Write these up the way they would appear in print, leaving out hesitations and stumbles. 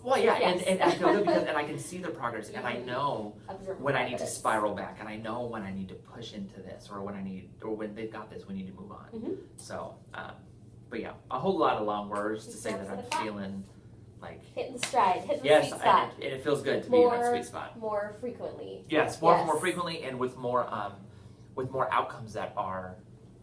Well, yeah, Yes. and I feel good because, and I can see the progress, and I know Observe when I need to progress. spiral back, and I know when I need to push into this, or when they've got this, we need to move on. So, but yeah, a whole lot of long words to say that I'm feeling like hitting the stride, hitting the yes, sweet spot. and it feels good to be in that sweet spot. More frequently. Yes, more frequently, and with more outcomes that are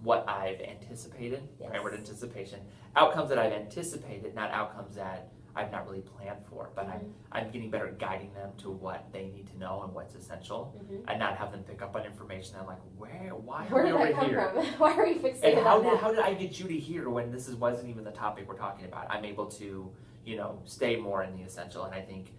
what I've anticipated. Yes. Right, word anticipation. Outcomes that I've anticipated, not outcomes that I've not really planned for, but I'm getting better at guiding them to what they need to know and what's essential, and not have them pick up on information. I'm like, why are we over here? From? Why are we fixated And on that? how did I get you to here when this wasn't even the topic we're talking about? I'm able to, stay more in the essential, and I think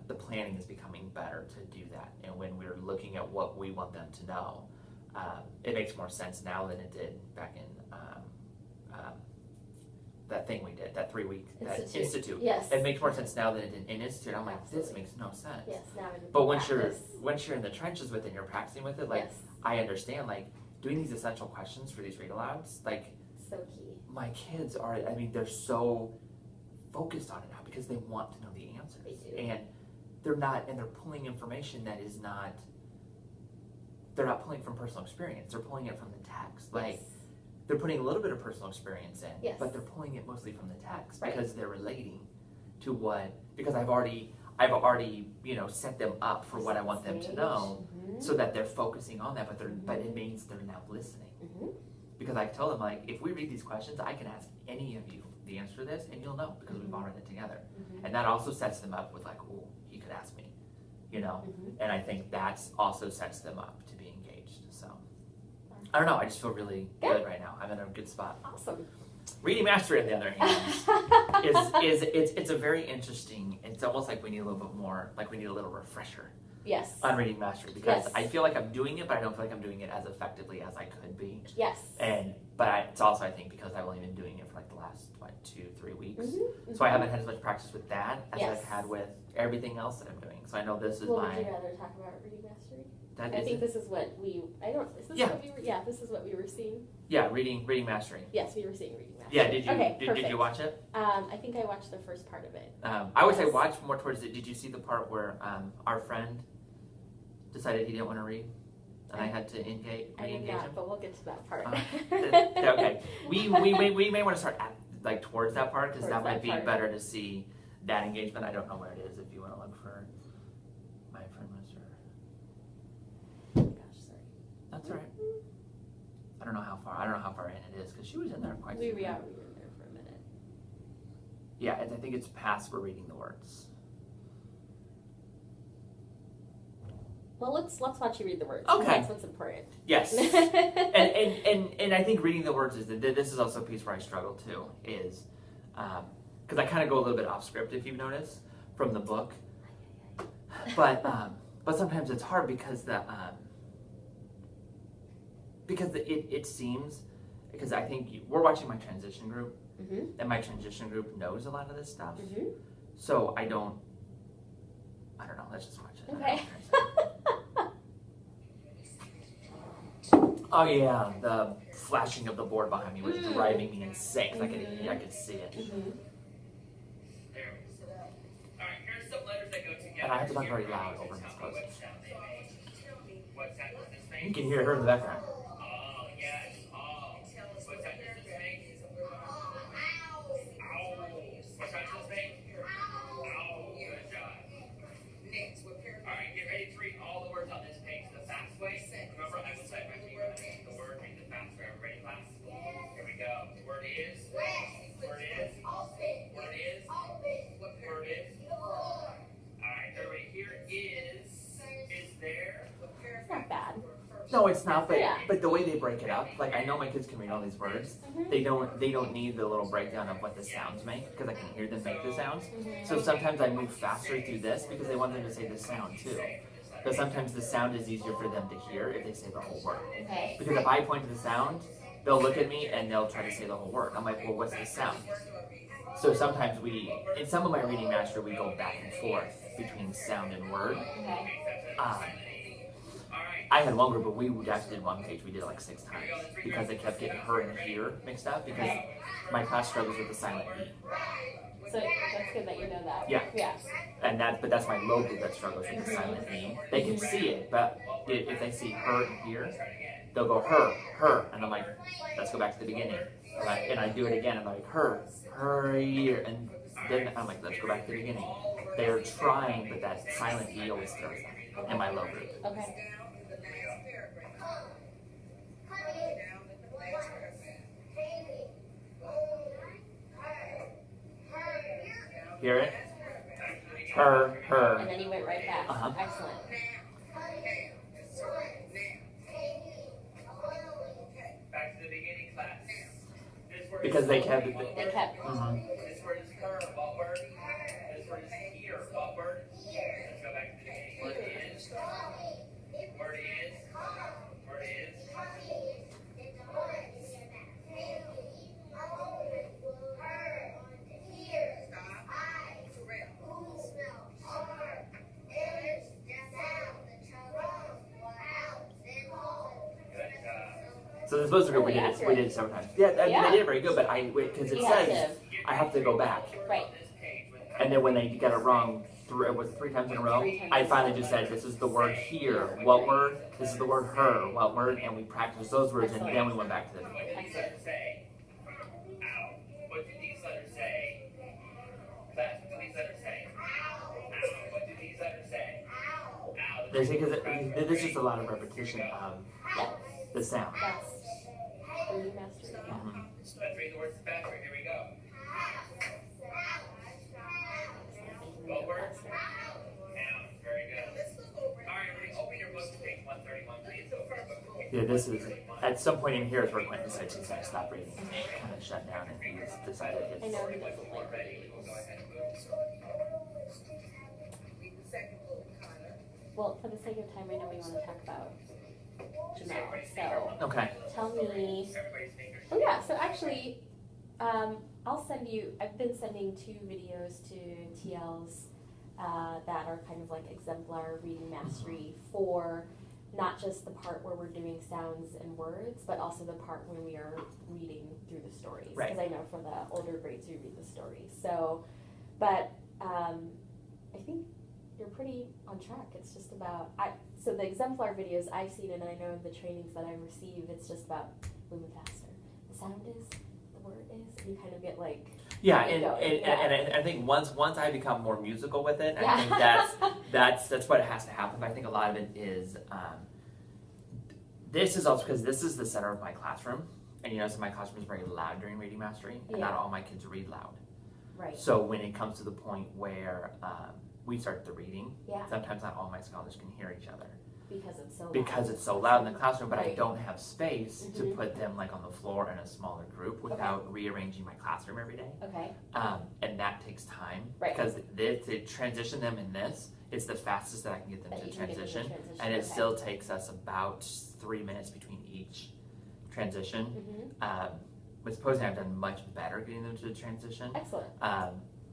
the planning is becoming better to do that. And when we're looking at what we want them to know, it makes more sense now than it did back in that thing we did, that 3-week institute. Yes. It makes more sense now than it did in institute. I'm like, this makes no sense. Yes, now it But once you're in the trenches with it and you're practicing with it, like yes. I understand, like doing these essential questions for these read alouds, like so key. my kids are, they're so focused on it now because they want to know the answers. They do. And they're pulling information that is not, they're not pulling from personal experience. They're pulling it from the text. Like Yes. they're putting a little bit of personal experience in, Yes. but they're pulling it mostly from the text Right. because they're relating to because I've already, set them up for what I want them to know, so that they're focusing on that, but it means they're now listening. Because I tell them, like, if we read these questions, I can ask any of you the answer to this, and you'll know because we've all read it together. And that also sets them up with like, oh, he could ask me, and I think that also sets them up to be engaged. So I don't know, I just feel really good right now. I'm in a good spot. Awesome. Reading mastery, on the other hand, it's a very interesting. It's almost like we need a little bit more, like we need a little refresher. Yes. On reading mastery, because Yes. I feel like I'm doing it, but I don't feel like I'm doing it as effectively as I could be. Yes. But it's also, I think, because I've only been doing it for like the last 2-3 weeks, so I haven't had as much practice with that as Yes. I've had with everything else that I'm doing. So I know this is Would you rather talk about reading mastery? I think this is what we. Is this what we were? Yeah, this is what we were seeing. Yeah, reading mastery. Yes, we were seeing reading mastery. Yeah, did you? Okay, did you watch it? I think I watched the first part of it. I would say watch more towards it. Did you see the part where our friend decided he didn't want to read, and I had to engage him? But we'll get to that part. Okay, we may want to start towards that part, because that might be part. better to see that engagement. I don't know where it is. If you want to look for my friend was Gosh, sorry. That's all right. I don't know how far in it is, because she was in there quite. We were in there for a minute. Yeah, I think it's past we're reading the words. Well, let's watch you read the words. Okay. That's what's important. Yes. and I think reading the words this is also a piece where I struggle too, is because I kind of go a little bit off script, if you've noticed, from the book. But sometimes it's hard because it seems, because I think we're watching my transition group, and my transition group knows a lot of this stuff. So I don't know. Let's just watch it. Okay. Oh yeah, the flashing of the board behind me was driving me insane. 'Cause I could see it. And I have to talk very loud over Miss Close. You can hear her in the background. Alright, get ready to read all the words on this page the fast way. Remember, I will set my finger underneath the word, read the fast way. Ready, class? Here we go. The word is. Word is. Word is. Word is. Alright, everybody, here is there. It's not bad. No, it's not. But the way they break it up, like I know my kids can read all these words. They don't need the little breakdown of what the sounds make, because I can hear them make the sounds. So sometimes I move faster through this because they want them to say the sound too. But sometimes the sound is easier for them to hear if they say the whole word. Okay. Because if I point to the sound, they'll look at me and they'll try to say the whole word. I'm like, well, what's the sound? So sometimes in some of my reading master, we go back and forth between sound and word. Okay. I had one group, but we actually did one page. We did it like 6 times because they kept getting her and here mixed up, because my class struggles with the silent E. So that's good that you know that. Yeah. Yeah. And that's my low group that struggles with the silent E. They can see it, but if they see her here, they'll go her, and I'm like, let's go back to the beginning. And I do it again, and I'm like, her here, and then I'm like, let's go back to the beginning. They're trying, but that silent E always throws them in my low group. Okay. Hear it? Her. And then you went right back. Uh-huh. Excellent. Back to the beginning, class. Because they kept. They kept. This word is her, what word? This word is here, what word? Let's go back to the beginning. Word is. Word is. Word is. So the supposed group we did it several times. Yeah, they did it very good, but because it says I have to go back. Right. And then when they get it wrong, was it 3 times in a row? I finally just said, this is the word here. What word? This is the word her. What word? And we practiced those words, and then we went back to the beginning. What do these letters say? Ow. What do these letters say? Class, what do these letters say? Ow. What do these letters say? Ow. Because there's just a lot of repetition of the sound. That's where you mastered it. Mm-hmm. Let's read the words faster. Here we go. What word? Now, very good. Alright, everybody, open your book to page 131, please. Yeah, this is, at some point in here is where Quentin decides he's going to stop reading. Kind of shut down, and he's decided I it's... know he doesn't like Ready? We'll go ahead and move. Well, for the sake of time, I know we want to talk about Jamal. So Okay. tell me. Everybody's fingers. Oh yeah. So actually, I'll send you. I've been sending 2 videos to TLs that are kind of like exemplar reading mastery for not just the part where we're doing sounds and words, but also the part when we are reading through the stories. Right. Because I know for the older grades we read the stories. So, but I think you're pretty on track. It's just about so the exemplar videos I've seen, and I know the trainings that I receive, it's just about moving faster. The sound is, the word is, and you kind of get like Yeah, and I think once I become more musical with it, I think that's what has to happen. But I think a lot of it is this is also because this is the center of my classroom, and so my classroom is very loud during reading mastery, and not all my kids read loud. Right. So when it comes to the point where we start the reading, Yeah. sometimes not all my scholars can hear each other. Because it's so loud. Loud in the classroom, but I Right. don't have space to Mhm. put them like on the floor in a smaller group without rearranging my classroom every day. Okay. And that takes time. Right. Because to transition them in this, it's the fastest that I can get them That to you can get them to transition. transition, And it okay. still takes us about 3 minutes between each transition. Mm-hmm. With Posing, I've done much better getting them to transition. Excellent.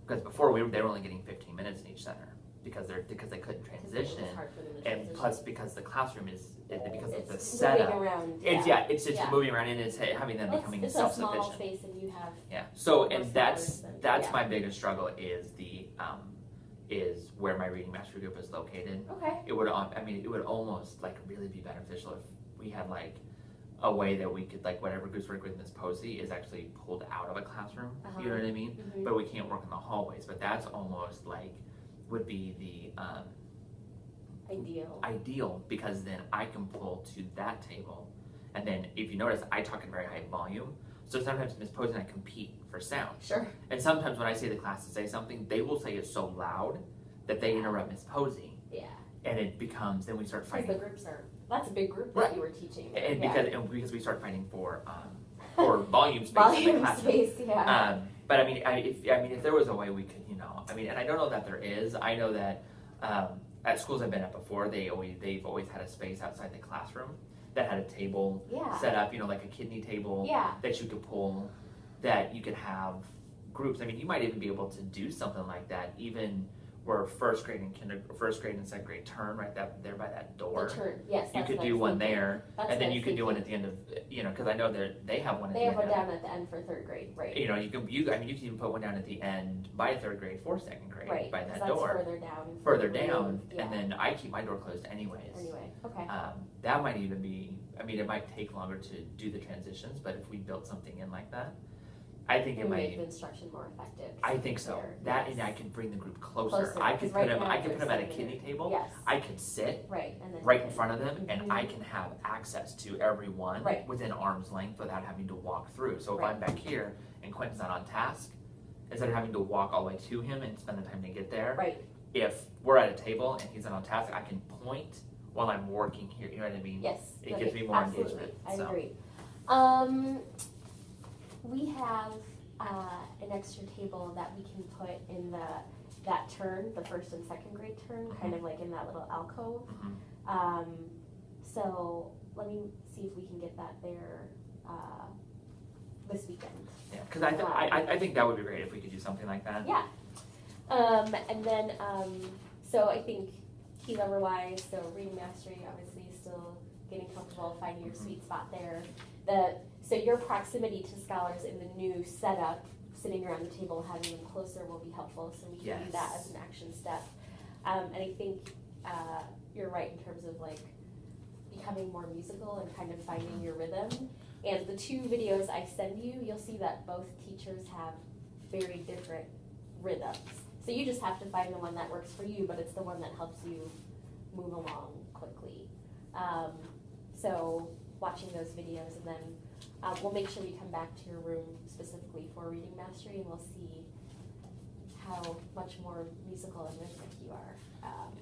Because before they were only getting 15 minutes in each center because they couldn't transition. It was hard for them to And transition. plus, because the classroom is because of the It's setup, moving around. it's just moving around and it's having them Well, becoming it's a small self-sufficient. space, and you have. Yeah. So more and that's scholars than- my biggest struggle is is where my reading mastery group is located. Okay. It would it would almost like really be beneficial if we had like a way that we could like whatever groups work with Miss Posey is actually pulled out of a classroom. Uh-huh. You know what I mean? Mhm. But we can't work in the hallways. But that's almost like would be the ideal because then I can pull to that table, and then if you notice, I talk in very high volume. So sometimes Miss Posey and I compete for sound. Sure. And sometimes when I say the class to say something, they will say it so loud that they interrupt Miss Posey. Yeah. And it becomes, then we start Because fighting. the groups that's a big group that Right. you were teaching. And yeah. because we start fighting for volume space in the Volume classroom. space, yeah. But if there was a way we could, and I don't know that there is. I know that at schools I've been at before, they've always had a space outside the classroom that had a table Yeah. set up, like a kidney table Yeah. that you could pull, that you could have groups. You might even be able to do something like that even where first grade and second grade turn right there by that door. The turn, yes. You that's could what I do was one thinking. there, That's and then what I you was could do one at thinking. the end of, because I know they have one at They the have end. one down at the end for third grade, right? You can you can even put one down at the end by third grade for second grade Right, by 'cause that that's door. further down. Further down, removed, yeah. and then I keep my door closed anyways. Anyway, okay. That might even be, I mean, it might take longer to do the transitions, but if we built something in like that, I think it And make might, the instruction more effective. I think so. There, That, yes. and I could bring the group closer. Closer, I could 'cause right put them, now I could they're put them at a sitting kidney there. table. Yes. I could sit Right, and then. right in front of them, and Mhm. I can have access to everyone Right. within arm's length without having to walk through. So if Right. I'm back here and Quentin's not on task, instead of having to walk all the way to him and spend the time to get there, Right, if we're at a table and he's not on task, I can point while I'm working here. You know what I mean? yes. It okay, gives me more absolutely. engagement, I so. agree. We have an extra table that we can put in that turn, the first and second grade turn, kind of like in that little alcove. Mhm. So let me see if we can get that there this weekend. Yeah, because I think that would be great if we could do something like that. Yeah. And then, so I think key level wise, so reading mastery, obviously still getting comfortable, finding your sweet spot there. So your proximity to scholars in the new setup, sitting around the table, having them closer will be helpful. So we can do that Yes. as an action step. And I think you're right in terms of like becoming more musical and kind of finding your rhythm. And the two videos I send you, you'll see that both teachers have very different rhythms. So you just have to find the one that works for you, but it's the one that helps you move along quickly. So watching those videos, and then we'll make sure we come back to your room specifically for reading mastery, and we'll see how much more musical and rhythmic you are,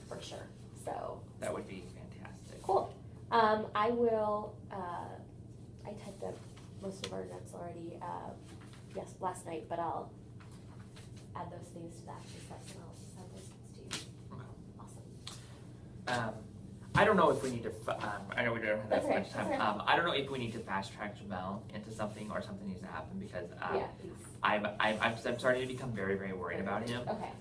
for sure. So That would be fantastic. cool. I will, I typed up most of our notes already, yes, last night, but I'll add those things to that process and I'll send those things to you. Okay. Awesome. I don't know if we need to, I know we don't have that That's okay, much time. that's okay. I don't know if we need to fast track Jamel into something or something needs to happen because Yeah, please. I'm starting to become very, very worried about him. Okay.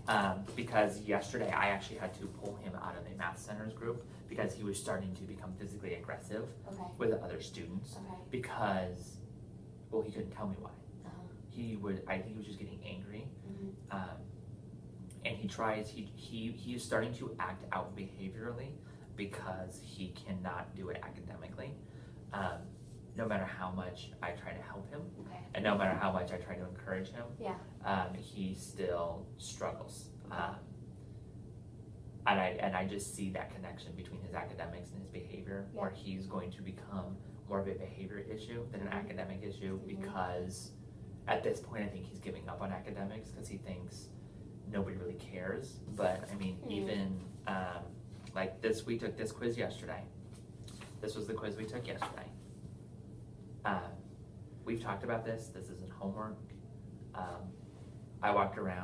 Because yesterday I actually had to pull him out of a math centers group because he was starting to become physically aggressive Okay. with the other students Okay. because, well, he couldn't tell me why. Uh-huh. I think he was just getting angry. Mhm. And he is starting to act out behaviorally because he cannot do it academically. No matter how much I try to help him, Okay. and no matter how much I try to encourage him, Yeah. he still struggles. And I just see that connection between his academics and his behavior, where he's going to become more of a behavior issue than an Mhm. academic issue Mhm. because at this point I think he's giving up on academics because he thinks nobody really cares. But I mean, even like this, we took this quiz yesterday. This was the quiz we took yesterday. We've talked about this. This isn't homework. I walked around